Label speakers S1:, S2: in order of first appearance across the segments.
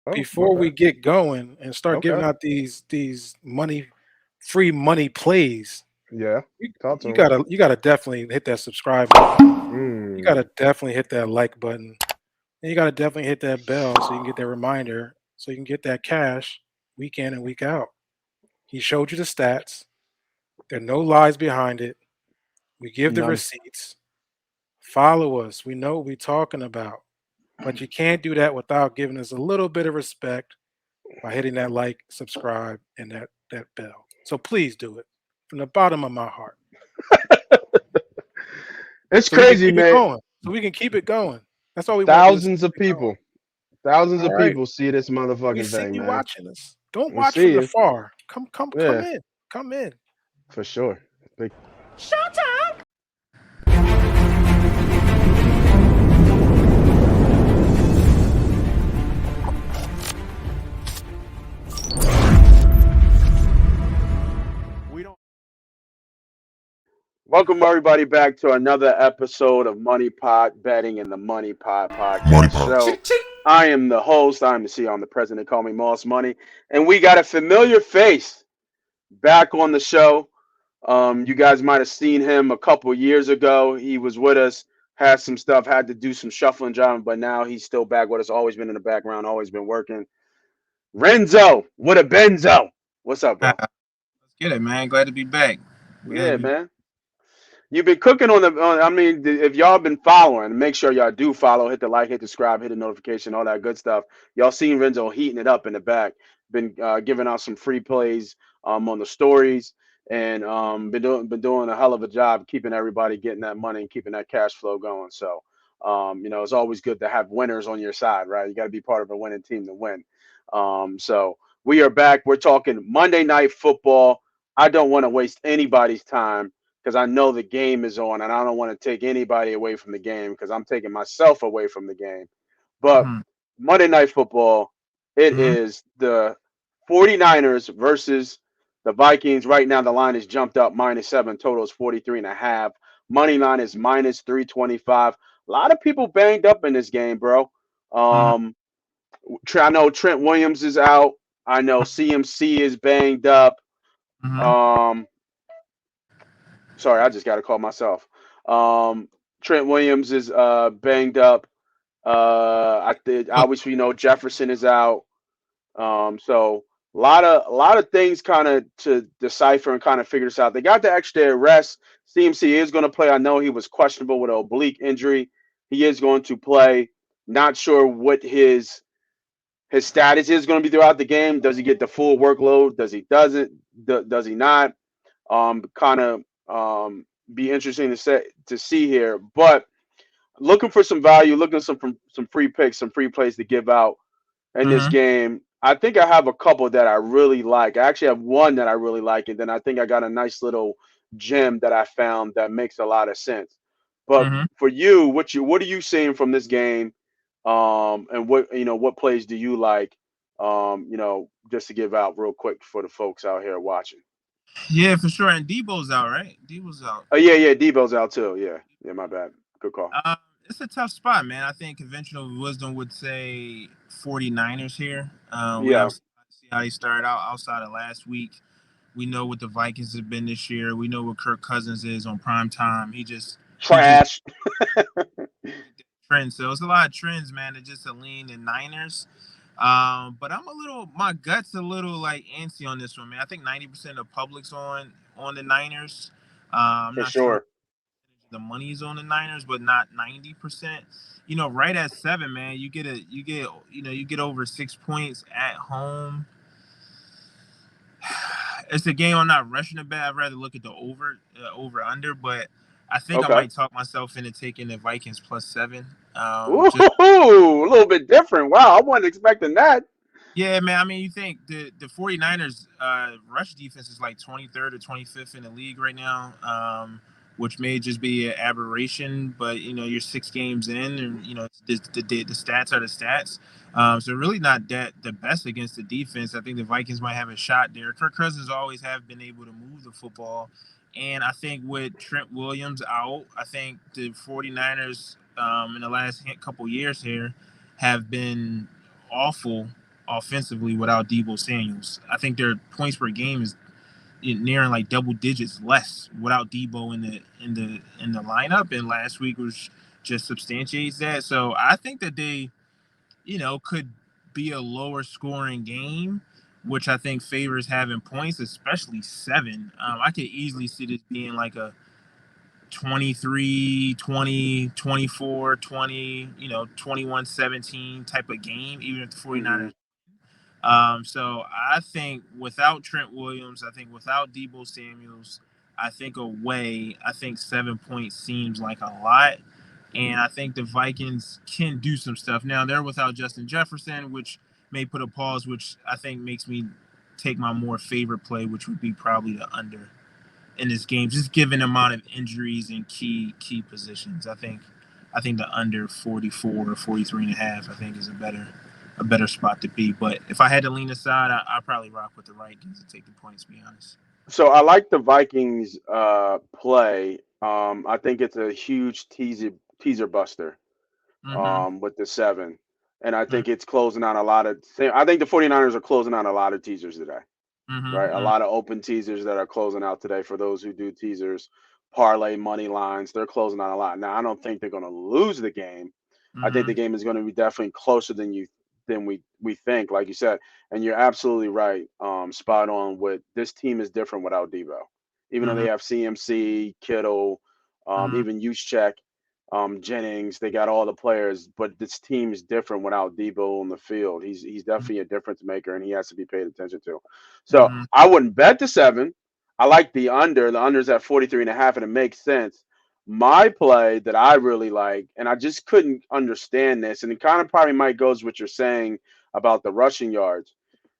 S1: Oh, my
S2: before we
S1: bad.
S2: get going and start giving
S1: Okay.
S2: out these free money plays,
S1: Yeah.
S2: you,
S1: Talk to
S2: you
S1: him.
S2: gotta you gotta definitely hit that subscribe button. You
S1: Mm.
S2: gotta definitely hit that like button. And you gotta definitely hit that bell so you can get that reminder, so you can get that cash week in and week out. He showed you the stats. There are no lies behind it. We give the
S1: None.
S2: receipts. Follow us. We know what we're talking about. But you can't do that without giving us a little bit of respect by hitting that like, subscribe, and that bell. So please do it from the bottom of my heart,
S1: It's
S2: so we can
S1: crazy,
S2: keep it
S1: man.
S2: going. So we can keep it going. That's all we want to do is
S1: Thousands
S2: keep
S1: of
S2: it going.
S1: people. Thousands
S2: All
S1: of
S2: right.
S1: people see this
S2: We
S1: motherfucking
S2: see
S1: thing,
S2: you
S1: man.
S2: watching us. Don't
S1: We
S2: watch from
S1: see
S2: the
S1: you.
S2: far. Come
S1: Yeah,
S2: in. Come in.
S1: for sure. Big. We don't. Welcome everybody back to another episode of Money Pot Betting and the Money Pot Podcast
S3: MoneyPot.
S1: Show. I am the host. I'm the CEO. I'm the president. Call me Moss Money, and we got a familiar face back on the show. You guys might have seen him a couple years ago. He was with us, had some stuff, had to do some shuffling job, but now he's still back with us. Always been in the background, always been working. Renzo, what a benzo. What's up, bro?
S4: Let's get it, man. Glad to be back. Glad to
S1: Yeah,
S4: be back.
S1: man. You've been cooking on the. I mean, if y'all been following, make sure y'all do follow. Hit the like, hit the subscribe, hit the notification, all that good stuff. Y'all seen Renzo heating it up in the back. Been giving out some free plays on the stories, and been doing a hell of a job keeping everybody getting that money and keeping that cash flow going. So, it's always good to have winners on your side, right? You got to be part of a winning team to win. So we are back. We're talking Monday Night Football. I don't want to waste anybody's time because I know the game is on and I don't want to take anybody away from the game because I'm taking myself away from the game. But
S4: Mm-hmm.
S1: Monday Night Football, it
S4: Mm-hmm.
S1: is the 49ers versus the Vikings. Right now, the line is jumped up -7. Total is 43.5. Money line is -325. A lot of people banged up in this game, bro.
S4: Mm-hmm.
S1: Um, I know Trent Williams is out. I know CMC is banged up.
S4: Mm-hmm.
S1: Um, Sorry, I just got to call myself. Um, Trent Williams is banged up. I did
S4: Oh,
S1: obviously Jefferson is out. So a lot of things kind of to decipher and kind of figure this out. They got the extra rest. CMC is going to play. I know he was questionable with an oblique injury. He is going to play. Not sure what his status is going to be throughout the game. Does he get the full workload? Does he doesn't? Does he not? Kind of be interesting to see here. But looking for some value, looking for some free picks, some free plays to give out in this
S4: mm-hmm.
S1: game. I think I have a couple that I really like. I actually have one that I really like, and then I think I got a nice little gem that I found that makes a lot of sense. But
S4: Mm-hmm.
S1: for you, what are you seeing from this game? And what plays do you like? Just to give out real quick for the folks out here watching.
S4: Yeah, for sure. And Debo's out, right? Debo's out.
S1: Oh yeah, Debo's out too. Yeah, my bad. Good call.
S4: It's a tough spot, man. I think conventional wisdom would say 49ers here. We
S1: Yeah,
S4: obviously see how they started out outside of last week. We know what the Vikings have been this year. We know what Kirk Cousins is on prime time. He just
S1: trash.
S4: trends. So it's a lot of trends, man. It's just a lean in Niners. But my gut's a little like antsy on this one, man. I think 90% of public's on the Niners. I'm
S1: For
S4: not sure
S1: sure.
S4: the money's on the Niners, but not 90%. Right at 7, man, you get over 6 points at home. It's a game I'm not rushing to bet. I'd rather look at the over under, but I think I
S1: Okay.
S4: might talk myself into taking the Vikings +7.
S1: Ooh,
S4: Just
S1: a little bit different. Wow, I wasn't expecting that.
S4: Yeah, man. I mean, you think the 49ers rush defense is like 23rd or 25th in the league right now, which may just be an aberration, but you're 6 games in, and the stats are the stats. So really not that the best against the defense. I think the Vikings might have a shot there. Kirk Cousins always have been able to move the football, and I think with Trent Williams out, I think the 49ers in the last couple years here have been awful offensively without Debo Samuels. I think their points per game is nearing like double digits less without Debo in the lineup. And last week was just substantiates that. So I think that they, could be a lower scoring game, which I think favors having points, especially 7. I could easily see this being like a 23, 20, 24, 20, 21-17 type of game, even if the
S1: Mm-hmm.
S4: 49ers. So I think without Trent Williams, I think without Debo Samuels, I think away, I think 7 points seems like a lot. And I think the Vikings can do some stuff. Now they're without Justin Jefferson, which may put a pause, which I think makes me take my more favorite play, which would be probably the under in this game, just given the amount of injuries in key positions. I think the under 44 or 43 and a half, I think is a better spot to be. But if I had to lean aside, I'd probably rock with the Vikings and take the points, to be honest.
S1: So I like the Vikings play. I think it's a huge teaser buster
S4: Mm-hmm.
S1: with the 7. And I think it's closing out a lot of I think the 49ers are closing out a lot of teasers today. Right? A
S4: Mm-hmm.
S1: lot of open teasers that are closing out today for those who do teasers, parlay money lines. They're closing out a lot. Now, I don't think they're going to lose the game. I think
S4: Mm-hmm.
S1: the game is going to be definitely closer than we think, like you said. And you're absolutely right, spot on. With this team is different without Debo, even though
S4: Mm-hmm.
S1: they have CMC, Kittle,
S4: Mm-hmm.
S1: even Juszczyk, Jennings. They got all the players, but this team is different without Debo on the field. He's definitely a difference maker, and he has to be paid attention to. So
S4: Mm-hmm.
S1: I wouldn't bet the 7. I like the under. The under's at 43 and a half, and it makes sense. My play that I really like, and I just couldn't understand this, and it kind of probably might goes what you're saying about the rushing yards,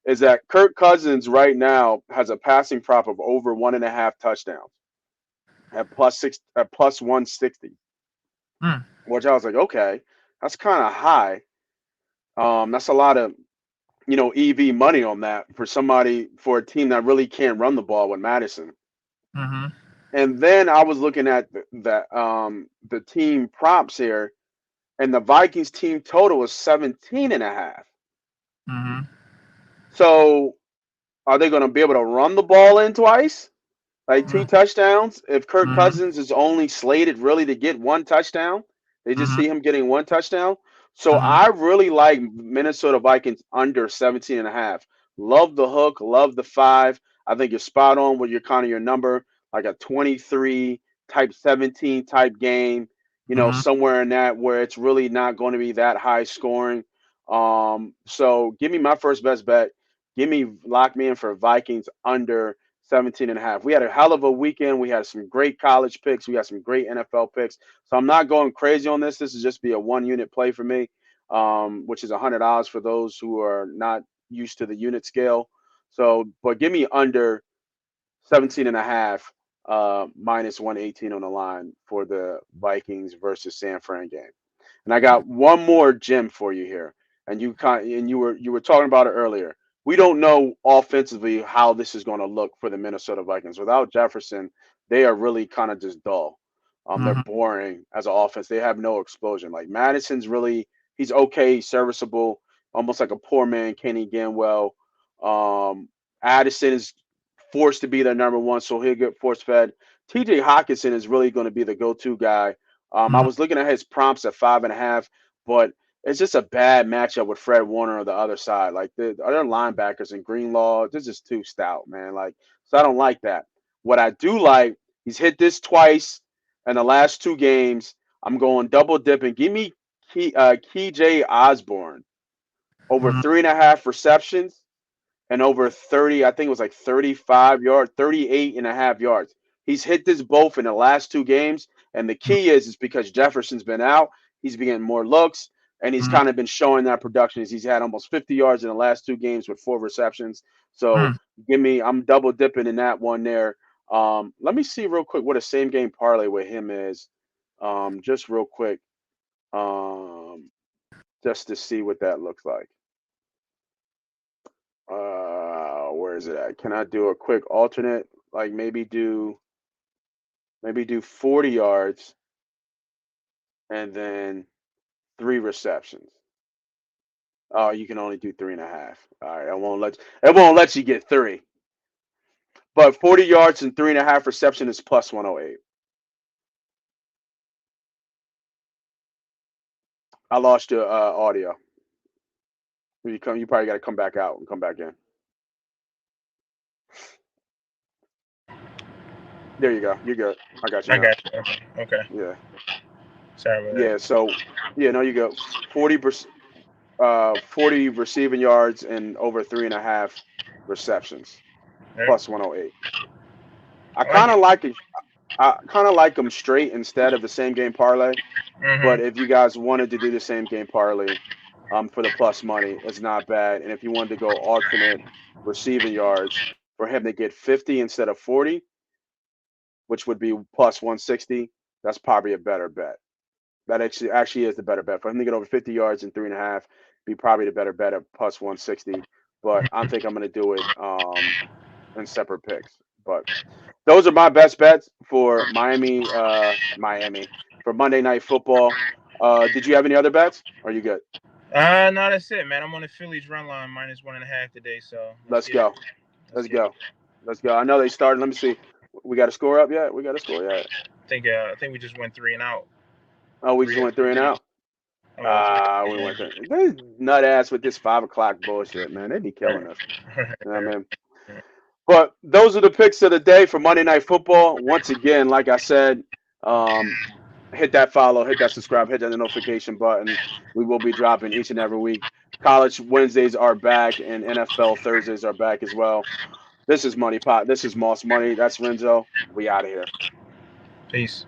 S1: is that Kirk Cousins right now has a passing prop of over 1.5 touchdowns at plus 160,
S4: Mm-hmm.
S1: which I was like, okay, that's kind of high. That's a lot of EV money on that for a team that really can't run the ball with Madison.
S4: Mm-hmm.
S1: And then I was looking at the team props here, and the Vikings team total was 17 and a half.
S4: Mm-hmm.
S1: So are they going to be able to run the ball in twice? Like 2 touchdowns? If Kirk
S4: Mm-hmm.
S1: Cousins is only slated really to get 1 touchdown, they just
S4: Mm-hmm.
S1: see him getting 1 touchdown. So
S4: Mm-hmm.
S1: I really like Minnesota Vikings under 17 and a half. Love the hook, love the 5. I think you're spot on with your kind of your number, like a 23 type 17 type game,
S4: Mm-hmm.
S1: somewhere in that where it's really not going to be that high scoring. So give me my first best bet. Lock me in for Vikings under 17 and a half. We had a hell of a weekend. We had some great college picks. We had some great NFL picks. So I'm not going crazy on this. This is just be a 1 unit play for me, which is $100 for those who are not used to the unit scale. So, but give me under 17 and a half, minus 118 on the line for the Vikings versus San Fran game. And I got one more gem for you here. And you were talking about it earlier. We don't know offensively how this is going to look for the Minnesota Vikings. Without Jefferson, they are really kind of just dull. They're
S4: Mm-hmm.
S1: boring as an offense. They have no explosion. Like Madison's really he's okay, serviceable, almost like a poor man Kenny Gainwell. Um, Addison is forced to be their number one, so he'll get force fed. TJ Hawkinson is really going to be the go-to guy. I
S4: Mm-hmm.
S1: was looking at his prompts at 5.5, but it's just a bad matchup with Fred Warner on the other side. Like the other linebackers and Greenlaw, this is too stout, man. Like, so I don't like that. What I do like, he's hit this twice in the last 2 games. I'm going double dipping. Give me KJ Osborne over
S4: Mm-hmm.
S1: 3.5 receptions and over 30, I think it was like 35 yards, 38 and a half yards. He's hit this both in the last 2 games. And the key is because Jefferson's been out, he's been getting more looks, and he's
S4: Mm-hmm.
S1: kind of been showing that production. He's had almost 50 yards in the last 2 games with 4 receptions. So I'm double dipping in that one there. Let me see real quick what a same game parlay with him is. Just real quick, um, just to see what that looks like. Where is it at? Can I do a quick alternate? Like maybe do 40 yards and then 3 receptions. Oh, you can only do 3.5. All right, it won't let you get 3. But 40 yards and 3.5 reception is plus 108. I lost your audio. You probably got to come back out and come back in. There you go. You're good. I got you
S4: I
S1: now.
S4: got you. Okay. Okay.
S1: Yeah.
S4: Sorry about
S1: Yeah. So, yeah, no, you go 40%, 40 receiving yards and over 3.5 receptions,
S4: that.
S1: plus 108. I
S4: I like
S1: kind
S4: it.
S1: of like it. I kind of like them straight instead of the same game parlay. But
S4: Mhm.
S1: if you guys wanted to do the same game parlay, for the plus money, it's not bad. And if you wanted to go alternate receiving yards for him to get 50 instead of 40, which would be plus 160, that's probably a better bet. That actually is the better bet for him to get over 50 yards in 3.5. Be probably the better bet at plus 160. But I think I'm going to do it in separate picks. But those are my best bets for Miami for Monday Night Football. Did you have any other bets? Are you good?
S4: No, that's it, man. I'm on the Phillies run line -1.5 today, so let's
S1: Let's
S4: get it.
S1: go.
S4: Let's
S1: Let's
S4: get it.
S1: go. Let's go. I know they started. Let me see. We got a score up yet? We got a score yet?
S4: I think we just went 3 and out.
S1: Oh, we just
S4: Three.
S1: went three and out.
S4: Oh, three.
S1: We
S4: Yeah.
S1: went there. They nut ass with this 5 o'clock bullshit, man. They be killing us. You know what I mean? But those are the picks of the day for Monday Night Football. Once again, like I said, um, hit that follow, hit that subscribe, hit that notification button. We will be dropping each and every week. College Wednesdays are back, and NFL Thursdays are back as well. This is Money Pot. This is Moss Money. That's Renzo. We out of here.
S4: Peace.